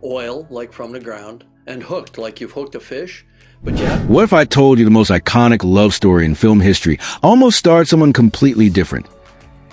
oil like from the ground, and hooked like you've hooked a fish. But Jack, What if I told you the most iconic love story in film history almost starred someone completely different?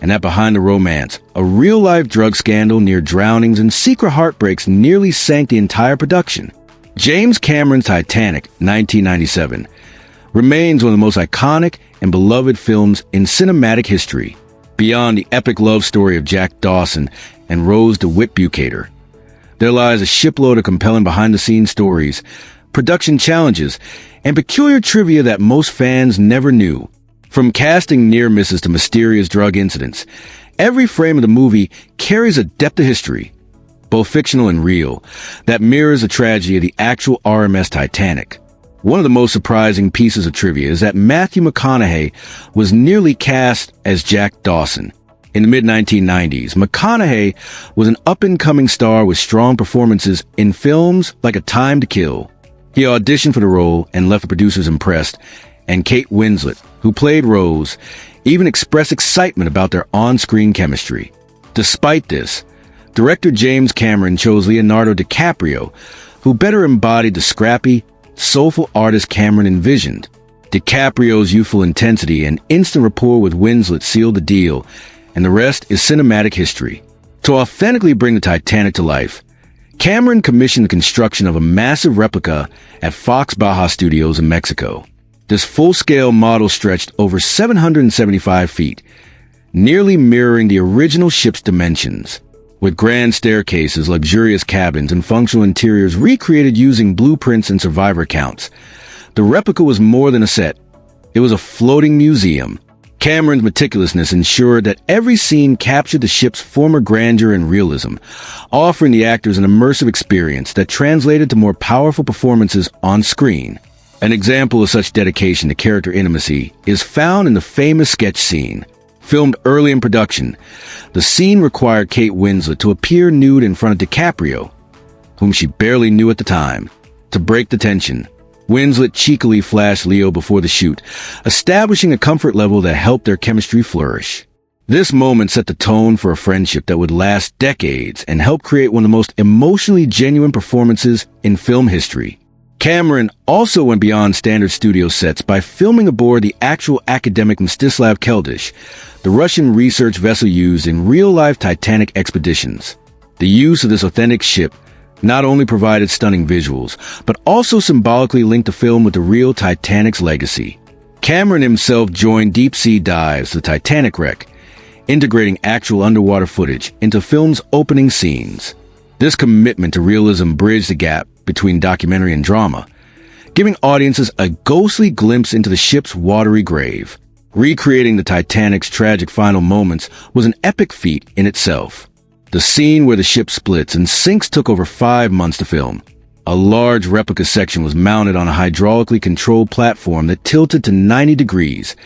And that behind the romance, a real-life drug scandal, near drownings, and secret heartbreaks nearly sank the entire production. James Cameron's Titanic, 1997, remains one of the most iconic and beloved films in cinematic history. Beyond the epic love story of Jack Dawson and Rose DeWitt Bukater, there lies a shipload of compelling behind-the-scenes stories, production challenges, and peculiar trivia that most fans never knew. From casting near misses to mysterious drug incidents, every frame of the movie carries a depth of history, both fictional and real, that mirrors the tragedy of the actual RMS Titanic. One of the most surprising pieces of trivia is that Matthew McConaughey was nearly cast as Jack Dawson. In the mid-1990s, McConaughey was an up-and-coming star with strong performances in films like A Time to Kill. He auditioned for the role and left the producers impressed, and Kate Winslet, who played Rose, even expressed excitement about their on-screen chemistry. Despite this, director James Cameron chose Leonardo DiCaprio, who better embodied the scrappy, soulful artist Cameron envisioned. DiCaprio's youthful intensity and instant rapport with Winslet sealed the deal, and the rest is cinematic history. To authentically bring the Titanic to life, Cameron commissioned the construction of a massive replica at Fox Baja Studios in Mexico. This full-scale model stretched over 775 feet, nearly mirroring the original ship's dimensions, with grand staircases, luxurious cabins, and functional interiors recreated using blueprints and survivor counts. The replica was more than a set. It was a floating museum. Cameron's meticulousness ensured that every scene captured the ship's former grandeur and realism, offering the actors an immersive experience that translated to more powerful performances on screen. An example of such dedication to character intimacy is found in the famous sketch scene. Filmed early in production, the scene required Kate Winslet to appear nude in front of DiCaprio, whom she barely knew at the time. To break the tension, Winslet cheekily flashed Leo before the shoot, establishing a comfort level that helped their chemistry flourish. This moment set the tone for a friendship that would last decades and help create one of the most emotionally genuine performances in film history. Cameron also went beyond standard studio sets by filming aboard the actual academic Mstislav Keldysh, the Russian research vessel used in real-life Titanic expeditions. The use of this authentic ship not only provided stunning visuals, but also symbolically linked the film with the real Titanic's legacy. Cameron himself joined deep-sea dives to the Titanic wreck, integrating actual underwater footage into film's opening scenes. This commitment to realism bridged the gap between documentary and drama, giving audiences a ghostly glimpse into the ship's watery grave. Recreating the Titanic's tragic final moments was an epic feat in itself. The scene where the ship splits and sinks took over 5 months to film. A large replica section was mounted on a hydraulically controlled platform that tilted to 90 degrees,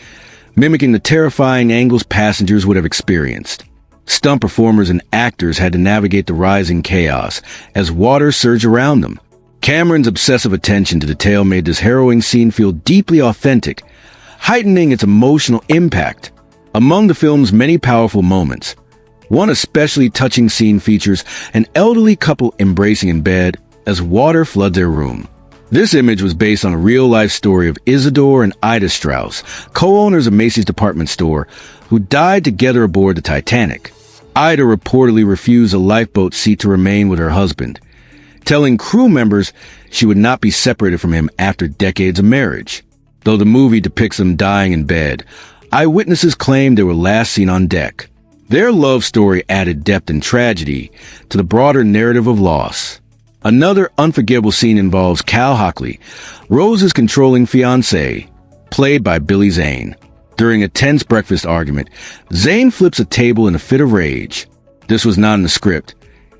mimicking the terrifying angles passengers would have experienced. Stunt performers and actors had to navigate the rising chaos as water surged around them. Cameron's obsessive attention to detail made this harrowing scene feel deeply authentic, heightening its emotional impact. Among the film's many powerful moments, one especially touching scene features an elderly couple embracing in bed as water floods their room. This image was based on a real-life story of Isidore and Ida Strauss, co-owners of Macy's department store, who died together aboard the Titanic. Ida reportedly refused a lifeboat seat to remain with her husband, telling crew members she would not be separated from him after decades of marriage. Though the movie depicts them dying in bed, eyewitnesses claim they were last seen on deck. Their love story added depth and tragedy to the broader narrative of loss. Another unforgettable scene involves Cal Hockley, Rose's controlling fiancé, played by Billy Zane. During a tense breakfast argument, Zane flips a table in a fit of rage. This was not in the script.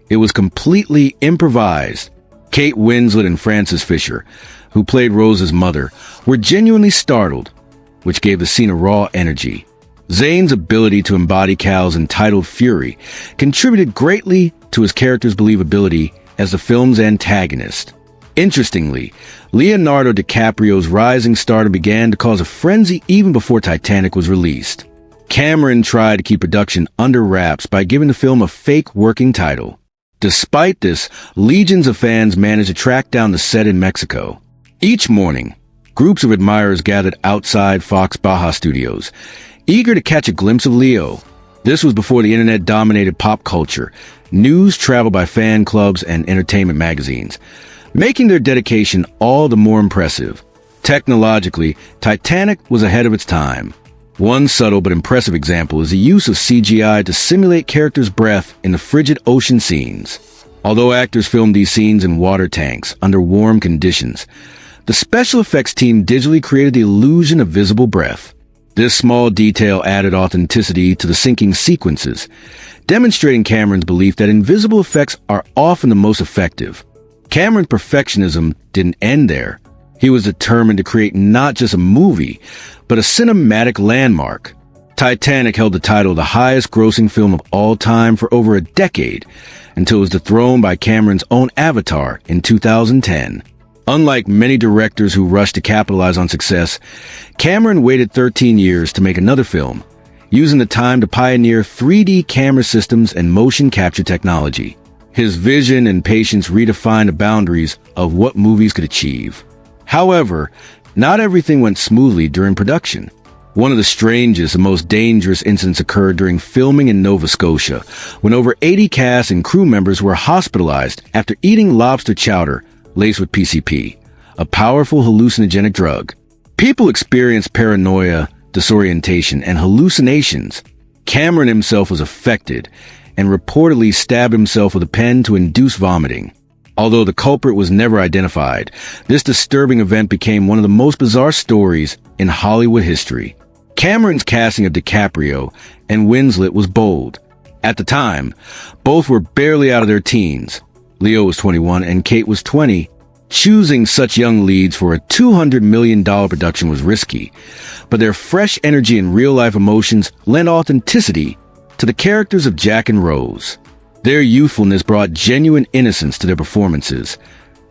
It was completely improvised. Kate Winslet and Frances Fisher, who played Rose's mother, were genuinely startled, which gave the scene a raw energy. Zane's ability to embody Cal's entitled fury contributed greatly to his character's believability as the film's antagonist. Interestingly, Leonardo DiCaprio's rising stardom began to cause a frenzy even before Titanic was released. Cameron tried to keep production under wraps by giving the film a fake working title. Despite this, legions of fans managed to track down the set in Mexico. Each morning, groups of admirers gathered outside Fox Baja Studios, eager to catch a glimpse of Leo. This was before the internet dominated pop culture. News traveled by fan clubs and entertainment magazines, making their dedication all the more impressive. Technologically, Titanic was ahead of its time. One subtle but impressive example is the use of CGI to simulate characters' breath in the frigid ocean scenes. Although actors filmed these scenes in water tanks under warm conditions, the special effects team digitally created the illusion of visible breath. This small detail added authenticity to the sinking sequences, demonstrating Cameron's belief that invisible effects are often the most effective. Cameron's perfectionism didn't end there. He was determined to create not just a movie, but a cinematic landmark. Titanic held the title of the highest-grossing film of all time for over a decade, until it was dethroned by Cameron's own Avatar in 2010. Unlike many directors who rushed to capitalize on success, Cameron waited 13 years to make another film, using the time to pioneer 3D camera systems and motion capture technology. His vision and patience redefined the boundaries of what movies could achieve. However, not everything went smoothly during production. One of the strangest and most dangerous incidents occurred during filming in Nova Scotia, when over 80 cast and crew members were hospitalized after eating lobster chowder laced with PCP, a powerful hallucinogenic drug. People experienced paranoia, disorientation, and hallucinations. Cameron himself was affected and reportedly stabbed himself with a pen to induce vomiting. Although the culprit was never identified, this disturbing event became one of the most bizarre stories in Hollywood history. Cameron's casting of DiCaprio and Winslet was bold. At the time, both were barely out of their teens. Leo was 21 and Kate was 20. Choosing such young leads for a $200 million production was risky, but their fresh energy and real-life emotions lent authenticity to the characters of Jack and Rose. Their youthfulness brought genuine innocence to their performances,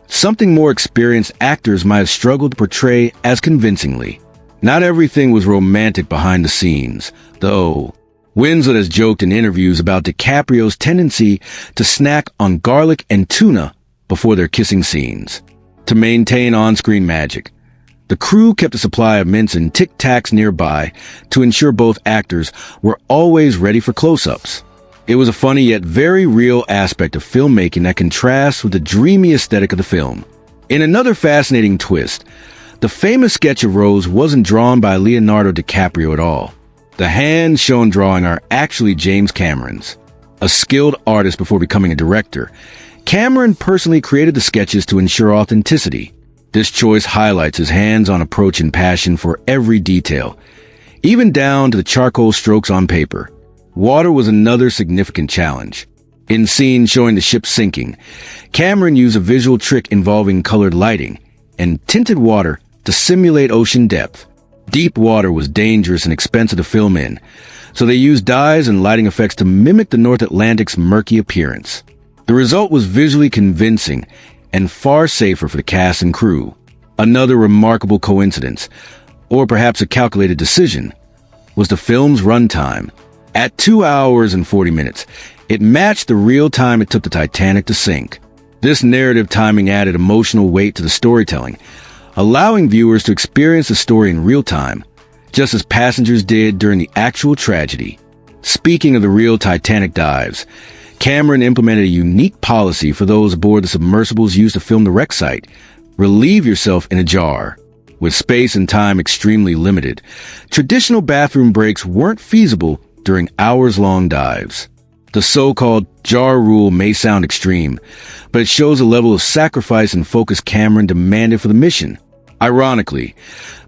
something more experienced actors might have struggled to portray as convincingly. Not everything was romantic behind the scenes, though. Winslet has joked in interviews about DiCaprio's tendency to snack on garlic and tuna before their kissing scenes. To maintain on-screen magic, the crew kept a supply of mints and Tic Tacs nearby to ensure both actors were always ready for close-ups. It was a funny yet very real aspect of filmmaking that contrasts with the dreamy aesthetic of the film. In another fascinating twist, the famous sketch of Rose wasn't drawn by Leonardo DiCaprio at all. The hands shown drawing are actually James Cameron's. A skilled artist before becoming a director, Cameron personally created the sketches to ensure authenticity. This choice highlights his hands-on approach and passion for every detail, even down to the charcoal strokes on paper. Water was another significant challenge. In scenes showing the ship sinking, Cameron used a visual trick involving colored lighting and tinted water to simulate ocean depth. Deep water was dangerous and expensive to film in, so they used dyes and lighting effects to mimic the North Atlantic's murky appearance. The result was visually convincing and far safer for the cast and crew. Another remarkable coincidence, or perhaps a calculated decision, was the film's runtime. At 2 hours and 40 minutes, it matched the real time it took the Titanic to sink. This narrative timing added emotional weight to the storytelling, allowing viewers to experience the story in real time, just as passengers did during the actual tragedy. Speaking of the real Titanic dives, Cameron implemented a unique policy for those aboard the submersibles used to film the wreck site. Relieve yourself in a jar. With space and time extremely limited, traditional bathroom breaks weren't feasible during hours-long dives. The so-called jar rule may sound extreme, but it shows the level of sacrifice and focus Cameron demanded for the mission. Ironically,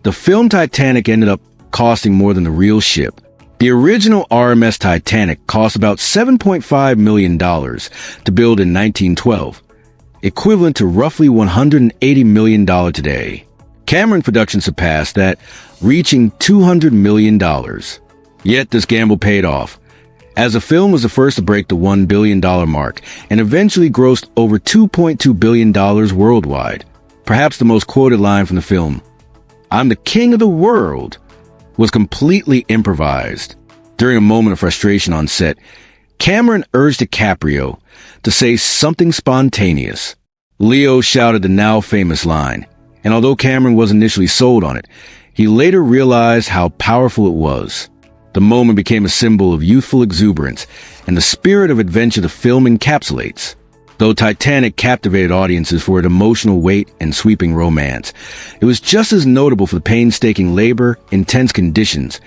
the film Titanic ended up costing more than the real ship. The original RMS Titanic cost about $7.5 million to build in 1912, equivalent to roughly $180 million today. Cameron production surpassed that, reaching $200 million. Yet this gamble paid off, as the film was the first to break the $1 billion mark and eventually grossed over $2.2 billion worldwide. Perhaps the most quoted line from the film, "I'm the king of the world," was completely improvised. During a moment of frustration on set, Cameron urged DiCaprio to say something spontaneous. Leo shouted the now famous line, and although Cameron was initially sold on it, he later realized how powerful it was. The moment became a symbol of youthful exuberance and the spirit of adventure the film encapsulates. Though Titanic captivated audiences for its emotional weight and sweeping romance, it was just as notable for the painstaking labor, intense conditions,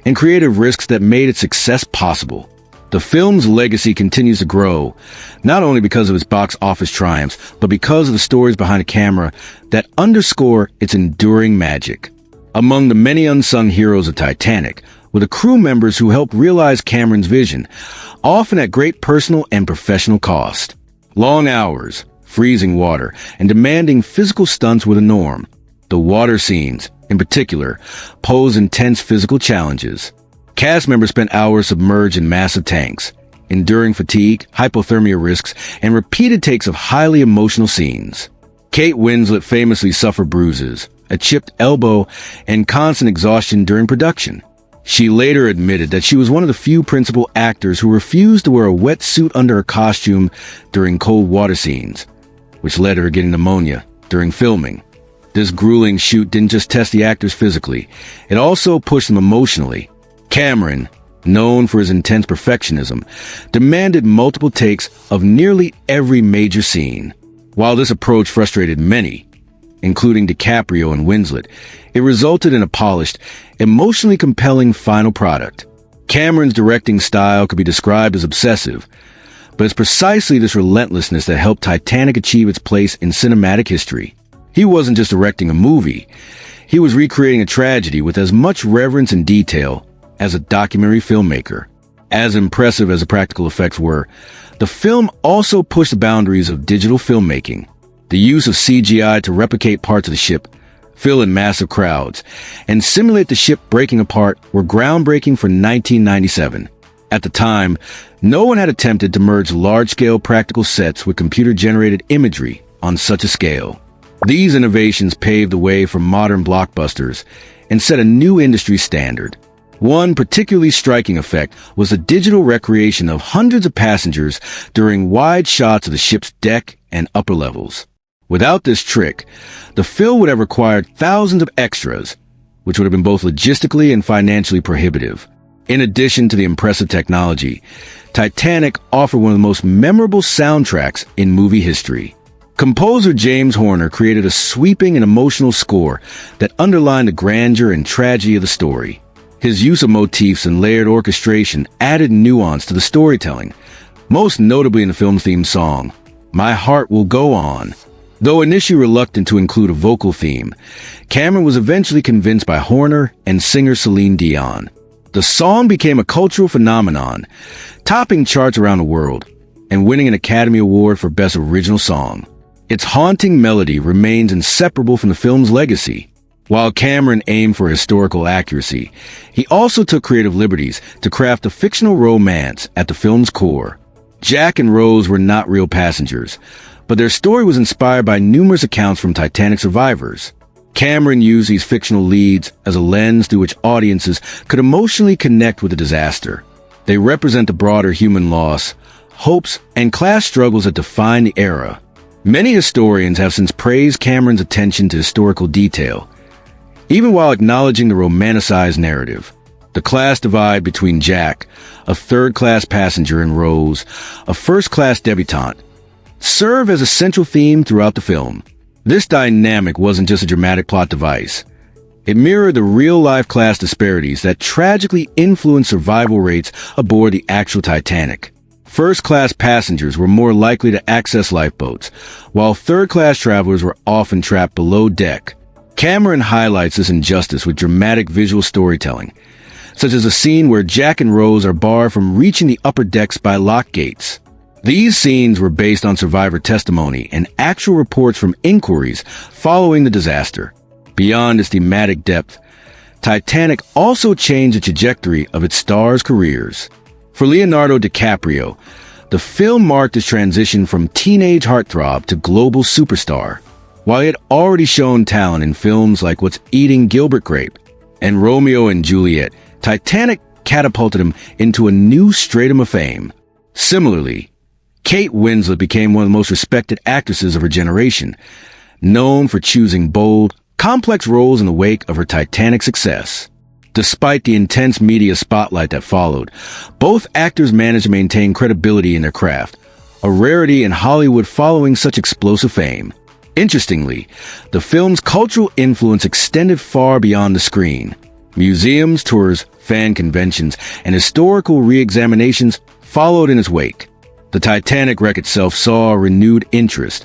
and creative risks that made its success possible. The film's legacy continues to grow, not only because of its box office triumphs, but because of the stories behind the camera that underscore its enduring magic. Among the many unsung heroes of Titanic were the crew members who helped realize Cameron's vision, often at great personal and professional cost. Long hours, freezing water, and demanding physical stunts were the norm. The water scenes, in particular, pose intense physical challenges. Cast members spent hours submerged in massive tanks, enduring fatigue, hypothermia risks, and repeated takes of highly emotional scenes. Kate Winslet famously suffered bruises, a chipped elbow, and constant exhaustion during production. She later admitted that she was one of the few principal actors who refused to wear a wetsuit under her costume during cold water scenes, which led to her getting pneumonia during filming. This grueling shoot didn't just test the actors physically, it also pushed them emotionally. Cameron, known for his intense perfectionism, demanded multiple takes of nearly every major scene. While this approach frustrated many, including DiCaprio and Winslet, it resulted in a polished, emotionally compelling final product. Cameron's directing style could be described as obsessive, but it's precisely this relentlessness that helped Titanic achieve its place in cinematic history. He wasn't just directing a movie, he was recreating a tragedy with as much reverence and detail as a documentary filmmaker. As impressive as the practical effects were, the film also pushed the boundaries of digital filmmaking. The use of CGI to replicate parts of the ship, fill in massive crowds, and simulate the ship breaking apart were groundbreaking for 1997. At the time, no one had attempted to merge large-scale practical sets with computer-generated imagery on such a scale. These innovations paved the way for modern blockbusters and set a new industry standard. One particularly striking effect was the digital recreation of hundreds of passengers during wide shots of the ship's deck and upper levels. Without this trick, the film would have required thousands of extras, which would have been both logistically and financially prohibitive. In addition to the impressive technology, Titanic offered one of the most memorable soundtracks in movie history. Composer James Horner created a sweeping and emotional score that underlined the grandeur and tragedy of the story. His use of motifs and layered orchestration added nuance to the storytelling, most notably in the film's theme song, My Heart Will Go On. Though initially reluctant to include a vocal theme, Cameron was eventually convinced by Horner and singer Celine Dion. The song became a cultural phenomenon, topping charts around the world and winning an Academy Award for Best Original Song. Its haunting melody remains inseparable from the film's legacy. While Cameron aimed for historical accuracy, he also took creative liberties to craft a fictional romance at the film's core. Jack and Rose were not real passengers, but their story was inspired by numerous accounts from Titanic survivors. Cameron used these fictional leads as a lens through which audiences could emotionally connect with the disaster. They represent the broader human loss, hopes, and class struggles that define the era. Many historians have since praised Cameron's attention to historical detail, even while acknowledging the romanticized narrative. The class divide between Jack, a third-class passenger, and Rose, a first-class debutante, serve as a central theme throughout the film. This dynamic wasn't just a dramatic plot device. It mirrored the real-life class disparities that tragically influenced survival rates aboard the actual Titanic. First-class passengers were more likely to access lifeboats, while third-class travelers were often trapped below deck. Cameron highlights this injustice with dramatic visual storytelling, such as a scene where Jack and Rose are barred from reaching the upper decks by lock gates. These scenes were based on survivor testimony and actual reports from inquiries following the disaster. Beyond its thematic depth, Titanic also changed the trajectory of its stars' careers. For Leonardo DiCaprio, the film marked his transition from teenage heartthrob to global superstar. While he had already shown talent in films like What's Eating Gilbert Grape and Romeo and Juliet, Titanic catapulted him into a new stratum of fame. Similarly, Kate Winslet became one of the most respected actresses of her generation, known for choosing bold, complex roles in the wake of her Titanic success. Despite the intense media spotlight that followed, both actors managed to maintain credibility in their craft, a rarity in Hollywood following such explosive fame. Interestingly, the film's cultural influence extended far beyond the screen. Museums, tours, fan conventions, and historical re-examinations followed in its wake. The Titanic wreck itself saw a renewed interest,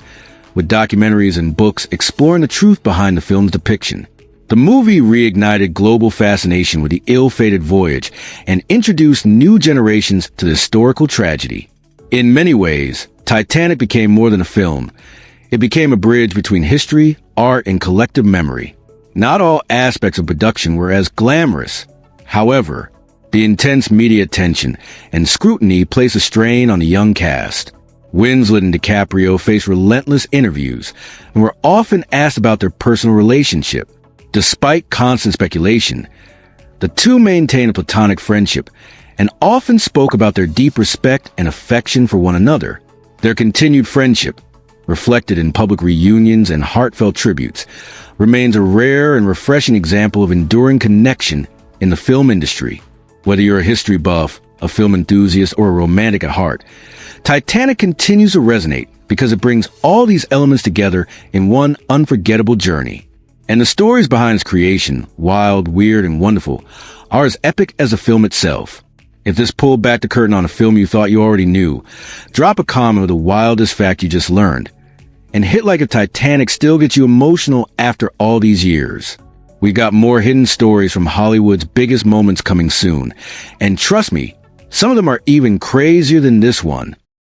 with documentaries and books exploring the truth behind the film's depiction. The movie reignited global fascination with the ill-fated voyage and introduced new generations to the historical tragedy. In many ways, Titanic became more than a film. It became a bridge between history, art, and collective memory. Not all aspects of production were as glamorous. However, the intense media attention and scrutiny placed a strain on the young cast. Winslet and DiCaprio faced relentless interviews and were often asked about their personal relationship. Despite constant speculation, the two maintained a platonic friendship and often spoke about their deep respect and affection for one another. Their continued friendship, reflected in public reunions and heartfelt tributes, remains a rare and refreshing example of enduring connection in the film industry. Whether you're a history buff, a film enthusiast, or a romantic at heart, Titanic continues to resonate because it brings all these elements together in one unforgettable journey. And the stories behind its creation, wild, weird, and wonderful, are as epic as the film itself. If this pulled back the curtain on a film you thought you already knew, drop a comment with the wildest fact you just learned. And hit like if Titanic still gets you emotional after all these years. We got more hidden stories from Hollywood's biggest moments coming soon. And trust me, some of them are even crazier than this one.